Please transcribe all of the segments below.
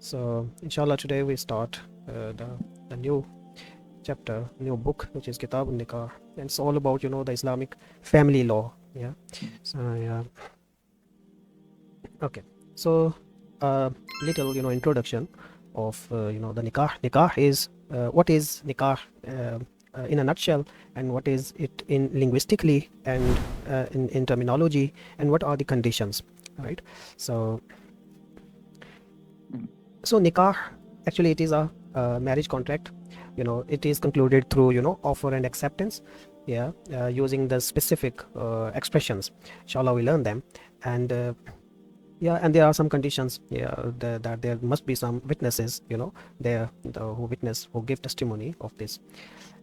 So inshallah today we start the new chapter, new book, which is Kitab and Nikah, and it's all about the Islamic family law. Yeah. So yeah. Okay. So little introduction of the nikah. Nikah is what is nikah in a nutshell, and what is it in linguistically and in terminology, and what are the conditions, right? So nikah, actually it is a marriage contract. It is concluded through offer and acceptance, yeah, using the specific expressions. Inshallah we learn them. And yeah, and there are some conditions, yeah, that there must be some witnesses, there who give testimony of this.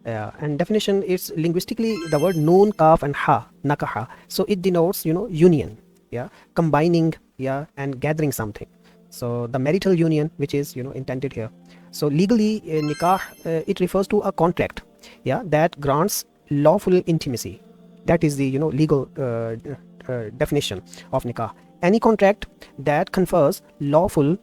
And definition is linguistically the word noon, kaf and ha, nakaha. So it denotes union, yeah, combining, yeah, and gathering something. So the marital union which is intended here. So legally nikah, it refers to a contract, yeah, that grants lawful intimacy. That is the legal definition of nikah. Any contract that confers lawful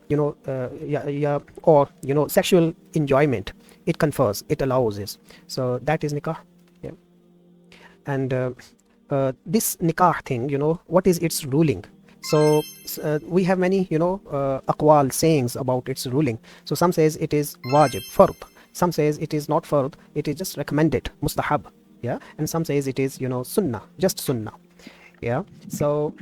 or sexual enjoyment, it confers, it allows this. So that is nikah. Yeah. And this nikah thing, what is its ruling? So we have many aqwal, sayings about its ruling. So some says it is wajib, fard. Some says it is not fard, it is just recommended, mustahab. Yeah. And some says it is sunnah, just sunnah. Yeah. So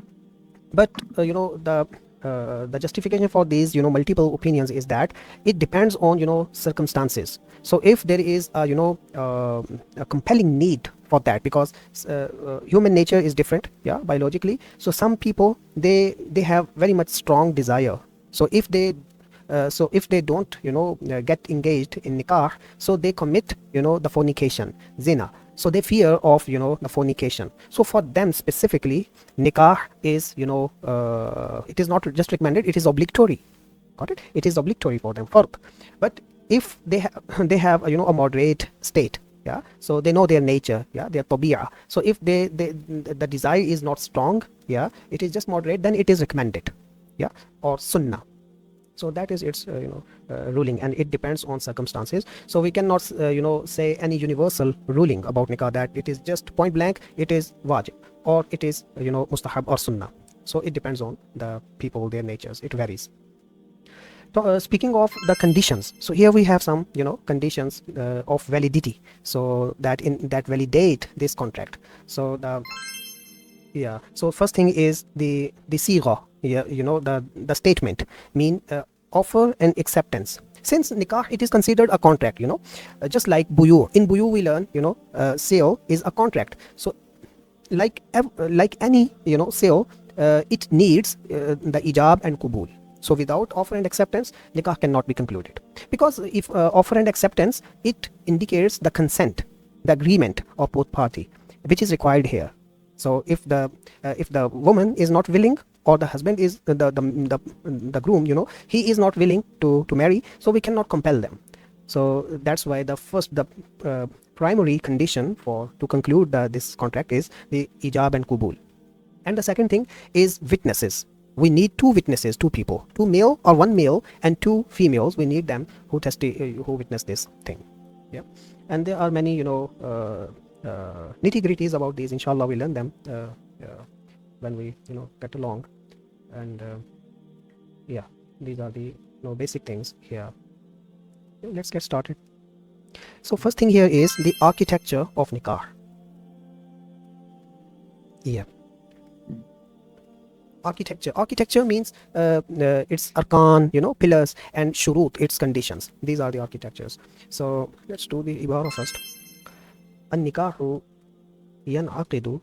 but the justification for these multiple opinions is that it depends on circumstances. So if there is a a compelling need for that, because human nature is different, yeah, biologically. So some people, they have very much strong desire. So if they don't get engaged in nikah, so they commit the fornication, zina. So they fear of the fornication. So for them specifically, nikah is it is not just recommended, it is obligatory. Got it? It is obligatory for them, fard. But if they they have a moderate state, yeah, so they know their nature, yeah, their tabi'ah. So if the desire is not strong, yeah, it is just moderate, then it is recommended, yeah, or sunnah. So that is its ruling, and it depends on circumstances. So we cannot say any universal ruling about nikah, that it is just point blank, it is wajib, or it is mustahab or sunnah. So it depends on the people, their natures, it varies. So speaking of the conditions, so here we have some conditions of validity, so that validate this contract. So so first thing is the sigha, yeah, the statement, mean offer and acceptance. Since nikah, it is considered a contract, just like buyu. In buyu we learn sale is a contract. So like any sale, it needs the ijab and qubul. So without offer and acceptance, nikah cannot be concluded, because if offer and acceptance, it indicates the consent, the agreement of both party, which is required here. So if the woman is not willing, or the husband is the groom, he is not willing to marry, so we cannot compel them. So that's why the primary condition to conclude this contract is the ijab and qubul. And the second thing is witnesses. We need two witnesses, two people, two male or one male and two females. We need them who witness this thing. Yeah. And there are many nitty-gritties about these. Inshallah we learn them when we get along. And yeah, these are the basic things here. Let's get started. So first thing here is the architecture of nikah. Yeah. Architecture means its arkan, pillars, and shurut, its conditions. These are the architectures. So let's do the ibarah first. Al-Nikahu yan'aqidu,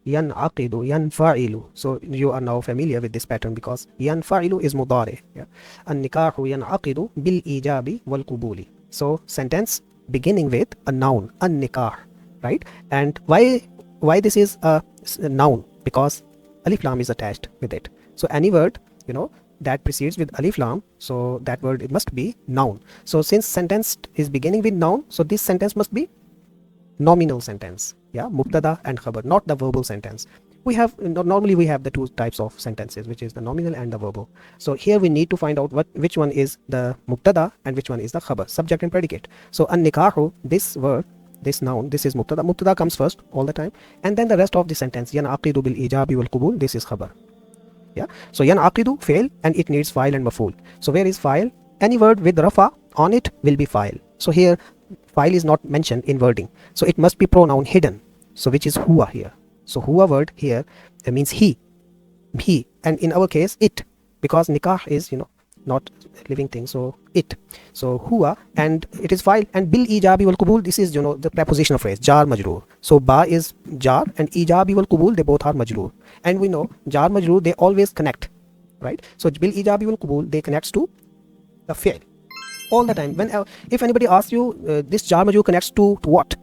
yanfa'ilu. So you are now familiar with this pattern, because yanfa'ilu is mudari. Yeah. Al-Nikahu yan'aqidu bil ijabi wal qubuli. So sentence beginning with a noun, an-nikah, right? And why this is a noun? Because alif lam is attached with it. So any word that precedes with alif lam, so that word, it must be noun. So since sentence is beginning with noun, so this sentence must be nominal sentence, yeah, mubtada and khabar, not the verbal sentence. we have normally we have the two types of sentences, which is the nominal and the verbal. So here we need to find out which one is the mubtada and which one is the khabar, subject and predicate. So an-nikahu, this word, this noun, this is mubtada. Mubtada comes first all the time, and then the rest of the sentence, yanaqidu bil ijabi wal qubul, this is khabar. Yeah, so yanaqidu fail, and it needs file and maf'ul. So where is file? Any word with rafa on it will be file. So here file is not mentioned in wording, so it must be pronoun hidden, so which is huwa here. So huwa word here means he, and in our case it, because nikah is not living thing, so it, so huwa, and it is file. And bil ijabi wal qubul, this is the prepositional phrase jar majroor. So ba is jar and ijabi wal qubul, they both are majroor, and we know jar majroor, they always connect, right? So bil ijabi wal qubul, they connects to the fi'l all the time. When if anybody asks you this jar majroor connects to what,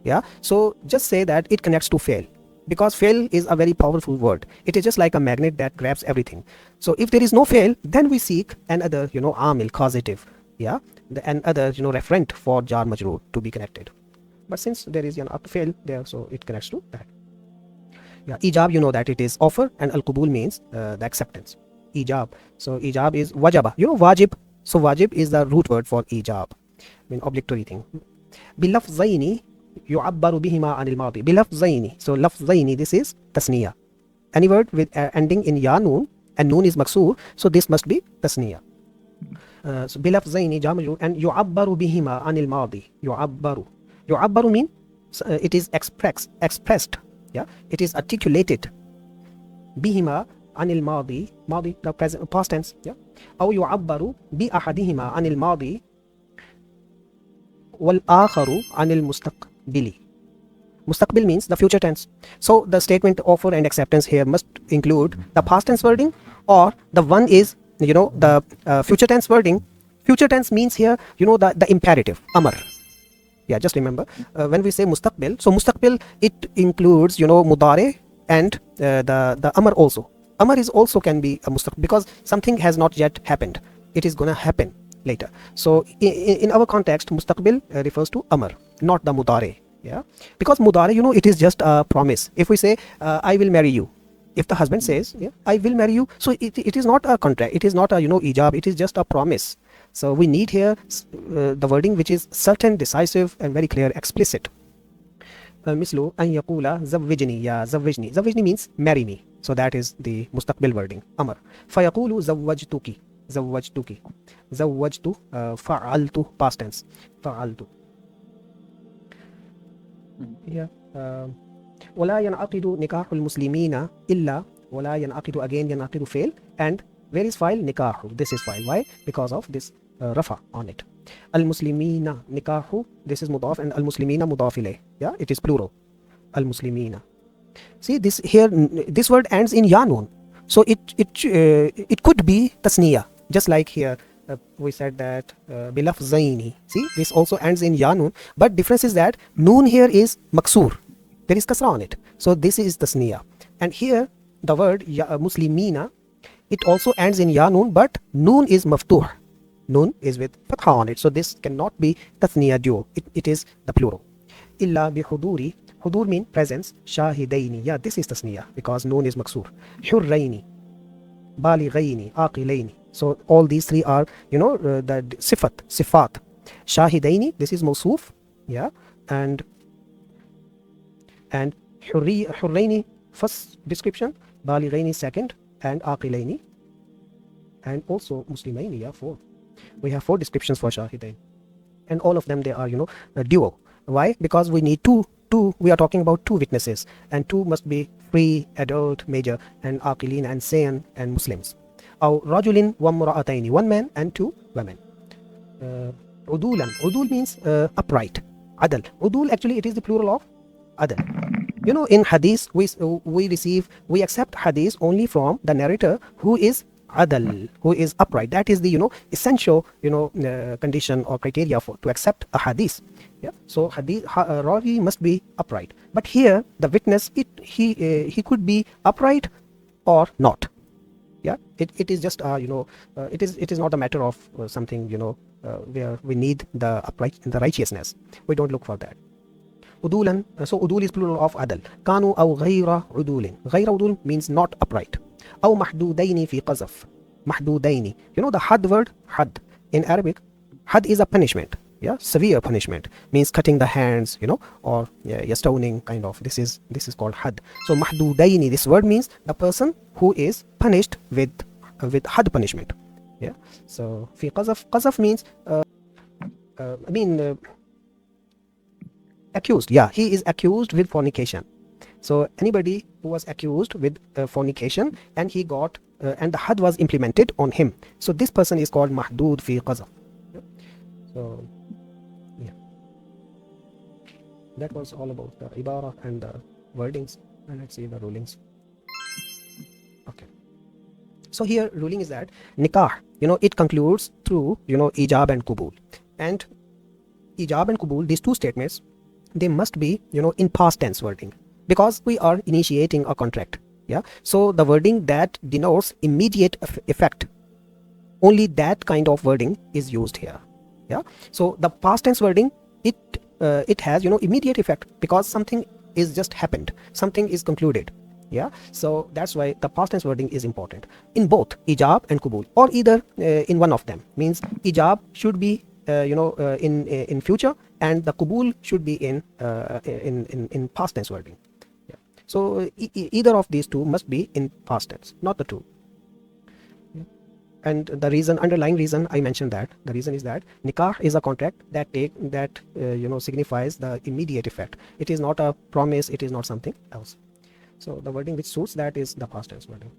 yeah, so just say that it connects to fi'l, because fi'l is a very powerful word. It is just like a magnet that grabs everything. So if there is no fi'l, then we seek another amil, causative, yeah, another referent for jar majroor to be connected. But since there is fi'l there, so it connects to that. Yeah, ijab, that it is offer, and al-qubul means the acceptance. Ijab, so ijab is wajaba, wajib. So wajib is the root word for ijab, obligatory thing. Bilafzaini yu'abbaru bihima anil madi. Bilafzaini, so lafzaini, this is tasniya. Any word with ending in ya noon, and noon is maksur, so this must be tasniya. So bilafzaini jamaju, and yu'abbaru bihima anil madi. Yu'abbaru means it is expressed, yeah, it is articulated. Bihima anil madi, the present past tense, yeah. أو يعبر بأحدهما عن الماضي والآخر عن المستقبل. Mustaqbil means the future tense. So the statement offer and acceptance here must include the past tense wording, or the one is the future tense wording. Future tense means here the imperative amr. Yeah, just remember when we say mustaqbil, so mustaqbil, it includes mudare and the amr also. Amr is also can be a mustaqbil, because something has not yet happened, it is gonna happen later. So in our context, mustaqbil refers to amr, not the mudare. Yeah, because mudare, it is just a promise. If we say I will marry you, if the husband says, yeah, I will marry you, so it is not a contract, it is not a ijab, it is just a promise. So we need here the wording which is certain, decisive, and very clear, explicit. Mislu an yaqula zawwijni ya zawwijni. Zawwijni means marry me. So that is the mustaqbil wording, amr. Fayaqulu zawwajtuki. Zawwajtu, fa'altu, past tense, fa'altu. Yeah. ولا ينعقد نكاح المسلمين إلا ولا ينعقد, again ينعقد fail, and where is file? Nikahu, this is file. Why? Because of this rafa on it. Al-Muslimina nikahu, this is mudaf, and al-Muslimina mudaf ilayh. Yeah, it is plural. Al-Muslimina. See this here, this word ends in ya noon, so it could be tasniya, just like here we said that bilafzaini. See, this also ends in ya noon, but difference is that noon here is maksur, there is kasra on it, so this is tasniya. And here the word muslimina, it also ends in ya noon, but noon is maftuh, noon is with fatha on it, so this cannot be tasniya duo, it is the plural. Illa bi huduri, hudur mean presence, shahidaini, yeah, this is tasniya because noon is maksur. Hurraini, balighaini, aqilaini. So all these three are the sifat. Shahidaini, this is mawsuf, yeah, and hurraini first description, balighaini second, and aqilaini, and also muslimaini, yeah, four. We have four descriptions for shahidain, and all of them, they are a duo. Why? Because we need two, we are talking about two witnesses, and two must be free, adult, major, and aqilin, and sayan, and Muslims. Aw rajulin wa mura'ataini, one man and two women. Udulan, udul means upright. Adal, udul, actually it is the plural of adal. In hadith we accept hadith only from the narrator who is adal, who is upright. That is the essential condition or criteria to accept a hadith. Yeah, so hadith rawi must be upright, but here the witness, he could be upright or not. Yeah, it is just it is not a matter of something where we need the upright, the righteousness. We don't look for that. udulan. So udul is plural of adal. Kanu aw ghayra udulin. Ghayra udul means not upright. Aw mahdudaini fi qazaf. Mahdudaini. You know the had word, had in Arabic. Had is a punishment. Yeah, severe punishment means cutting the hands, you know, or yeah, stoning kind of. This is called had. So mahdudaini, this word means the person who is punished with had punishment. Yeah. So fi qazaf, qazaf means accused. Yeah, he is accused with fornication. So anybody who was accused with fornication and he got and the had was implemented on him, so this person is called mahdud fi qazaf. Yeah. So yeah, that was all about the ibarah and the wordings, and let's see the rulings. Okay, so here ruling is that nikah, you know, it concludes through, you know, ijab and qubul. And ijab and qubul, these two statements, they must be, you know, in past tense wording, because we are initiating a contract. Yeah, so the wording that denotes immediate effect, only that kind of wording is used here. Yeah, so the past tense wording, it has, you know, immediate effect because something is just happened, something is concluded. Yeah, so that's why the past tense wording is important in both ijab and qubul, or either in one of them. Means ijab should be in future, and the qubul should be in past tense wording. Yeah. So either of these two must be in past tense, not the two. And the reason, underlying reason, I mentioned that the reason is that nikah is a contract that signifies the immediate effect. It is not a promise, it is not something else. So the wording which suits that is the past tense wording.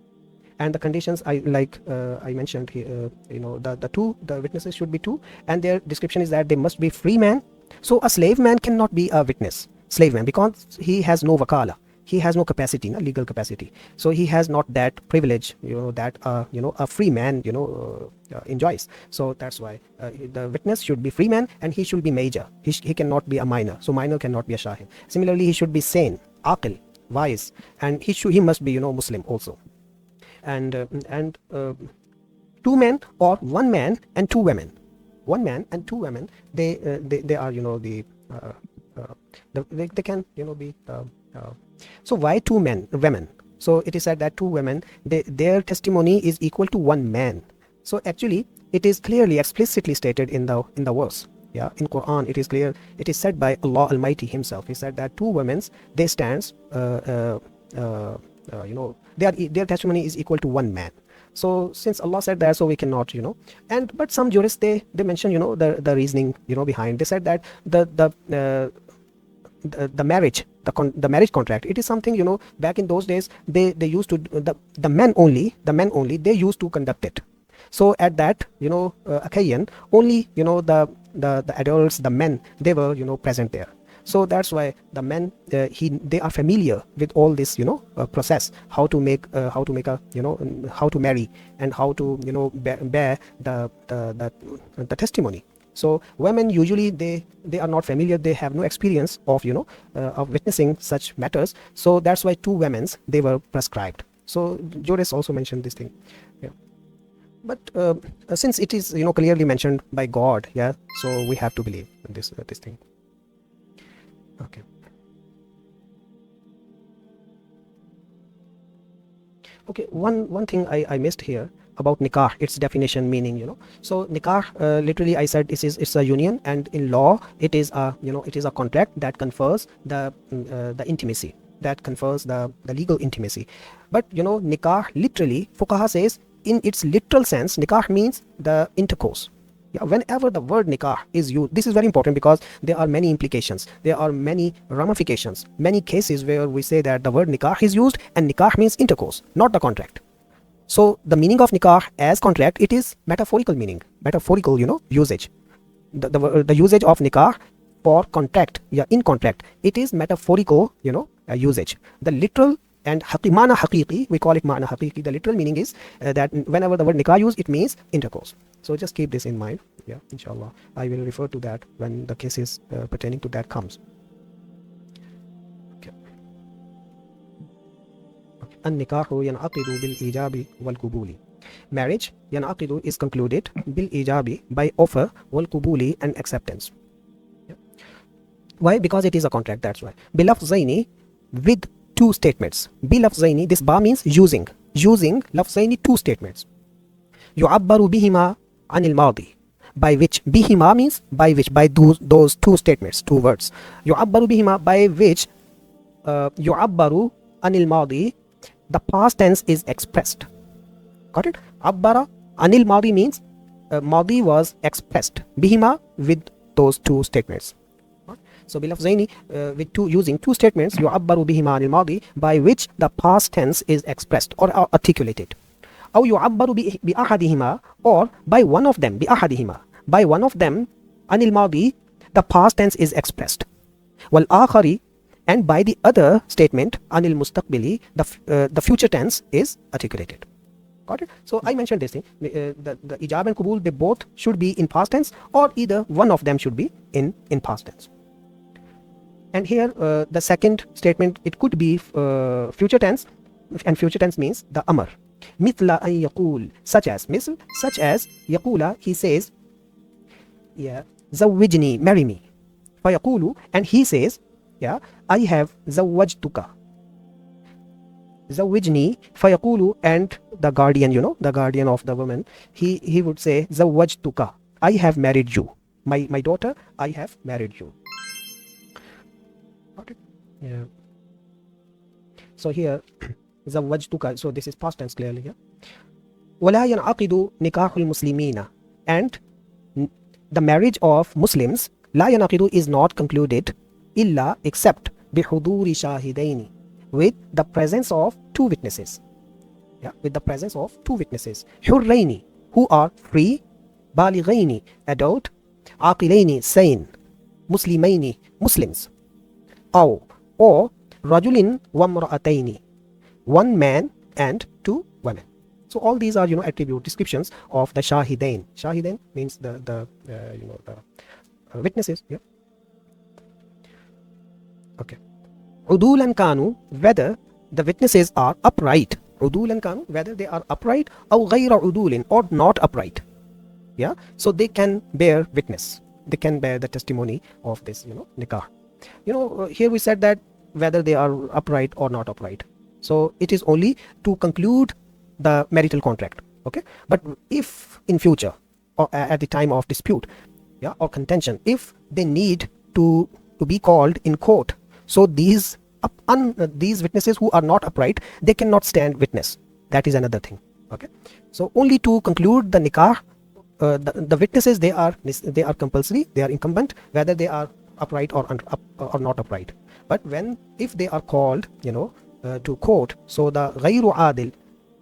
And the conditions I mentioned here, the witnesses should be two, and their description is that they must be free man. So a slave man cannot be a witness, slave man, because he has no wakala. He has no capacity, no legal capacity. So he has not that privilege, that a free man, enjoys. So that's why the witness should be free man, and he should be major. He cannot be a minor. So minor cannot be a shahid. Similarly, he should be sane, aqil, wise, and he must be, Muslim also. And two men or one man and two women. One man and two women. They are, they can, be. So why two women? So it is said that two women, their testimony is equal to one man. So actually, it is clearly, explicitly stated in the verse. Yeah, in Quran, it is clear. It is said by Allah Almighty Himself. He said that two women's, they stands, their testimony is equal to one man. So since Allah said that, so we cannot, but some jurists, they mention, the reasoning, behind. They said that the marriage, the marriage contract, it is something, back in those days, they used to, the men only, they used to conduct it. So at that, occasion, only, the adults, the men, they were, present there. So that's why the men, they are familiar with all this, process, how to make a, how to marry, and how to, bear the testimony. So women usually, they are not familiar, they have no experience of, of witnessing such matters. So that's why two women's, they were prescribed. So jurists also mentioned this thing. Yeah. But since it is, clearly mentioned by God, yeah, so we have to believe this thing. Okay. Okay, one thing I missed here about nikah, its definition, meaning, so nikah, literally I said it's a union, and in law it is a, it is a contract that confers the intimacy, that confers the legal intimacy. But nikah, literally, fuqaha says, in its literal sense, nikah means the intercourse. Yeah, whenever the word nikah is used, this is very important because there are many implications, there are many ramifications, many cases where we say that the word nikah is used, and nikah means intercourse, not the contract. So the meaning of nikah as contract, it is metaphorical meaning, metaphorical, usage. The usage of nikah for contract, yeah, in contract, it is metaphorical, usage. The literal and ma'na haqiqi, we call it ma'na haqiqi. The literal meaning is that whenever the word nikah used, it means intercourse. So just keep this in mind. Yeah, inshallah, I will refer to that when the cases pertaining to that comes. An-nikahu yan'aqidu bil-ijabi wal-qubuli. Marriage, yan'aqidu, is concluded bil-ijabi, by offer, wal-qubuli, and acceptance. Yeah. Why? Because it is a contract, that's why. Bilafzaini, with two statements. Bilafzaini, this ba means using lafzaini, two statements. Yu'abbaru bihima anil madi, by which. Bihima means by which, by those two statements, two words. Yu'abbaru bihima, by which yu'abbaru anil madi, the past tense is expressed. Got it? Abbara anil madi means madi was expressed. Bihima, with those two statements. So bilafzaini, with using two statements, yu'abbaru bihima anil madi, by which the past tense is expressed or articulated. Aw yu'abbaru bi ahadihima, or by one of them, bi ahadihima, by one of them, anil madi, the past tense is expressed. Wal akhari, and by the other statement, anil mustaqbili, the future tense is articulated. Got it? So I mentioned this thing, the ijab and qubul, they both should be in past tense, or either one of them should be in past tense. And here the second statement, it could be future tense, and future tense means the amr. Mithla an yaqul, such as, yaqula, he says, yeah, zawwijni, marry me. Fayaqulu, and he says, yeah, I have zawwajtuka. Zawwijni, fayaqulu, and the guardian, the guardian of the woman, he would say, zawwajtuka, I have married you. My daughter, I have married you. Yeah. So here zawwajtuka, so this is past tense clearly. Yeah. Wala yanaqidu nikahul muslimina, and the marriage of Muslims, la yanaqidu, is not concluded, illa, except, bihuduri shahidaini, with the presence of two witnesses. Yeah, with the presence of two witnesses. Hurraini, who are free. Balighaini, adult. Aqilaini, sane. Muslimaini, Muslims. Aw, or rajulin wa mra'ataini, one man and two women. So all these are attribute descriptions of the shahidain. Shahidain means the witnesses. Yeah. Okay. Udulan kanu, whether the witnesses are upright. Udulan kanu, whether they are upright. Aw ghayra udulin, or not upright. Yeah. So they can bear witness. They can bear the testimony of this nikah. Here we said that whether they are upright or not upright. So it is only to conclude the marital contract. Okay. But if in future, or at the time of dispute, yeah, or contention, if they need to be called in court, so these witnesses who are not upright, they cannot stand witness. That is another thing. Okay. So only to conclude the nikah, the witnesses, they are compulsory, they are incumbent, whether they are upright or not upright. But if they are called to court, so the ghayru adil,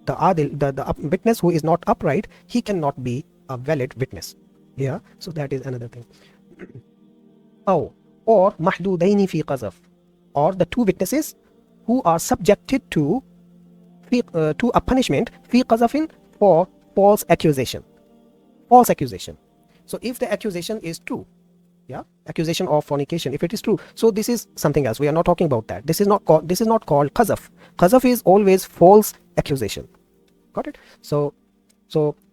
the witness who is not upright, he cannot be a valid witness. Yeah, so that is another thing. Or mahdudaini fi qazaf, or the two witnesses who are subjected to a punishment fi qazafin, for false accusation. So if the accusation is true, yeah, accusation of fornication, if it is true, so this is something else. We are not talking about that. This is not called qazaf. Qazaf is always false accusation. Got it? So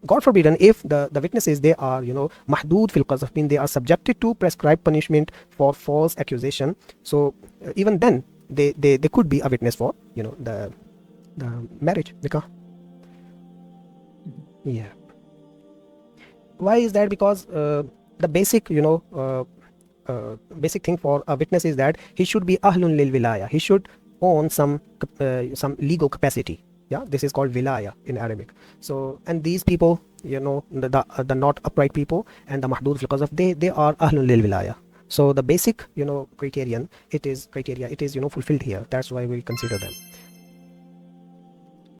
God forbidden, if the witnesses, they are mahdud fil qazaf, mean they are subjected to prescribed punishment for false accusation. So even then they could be a witness for the marriage nikah. Yeah. Why is that? Because the basic basic thing for a witness is that he should be ahlun lil wilaya. He should own some legal capacity. Yeah, this is called wilaya in Arabic. So, and these people, the not upright people and the mahdud fil qazaf, they are ahlun lil wilaya. So the basic criteria, it is fulfilled here. That's why we consider them.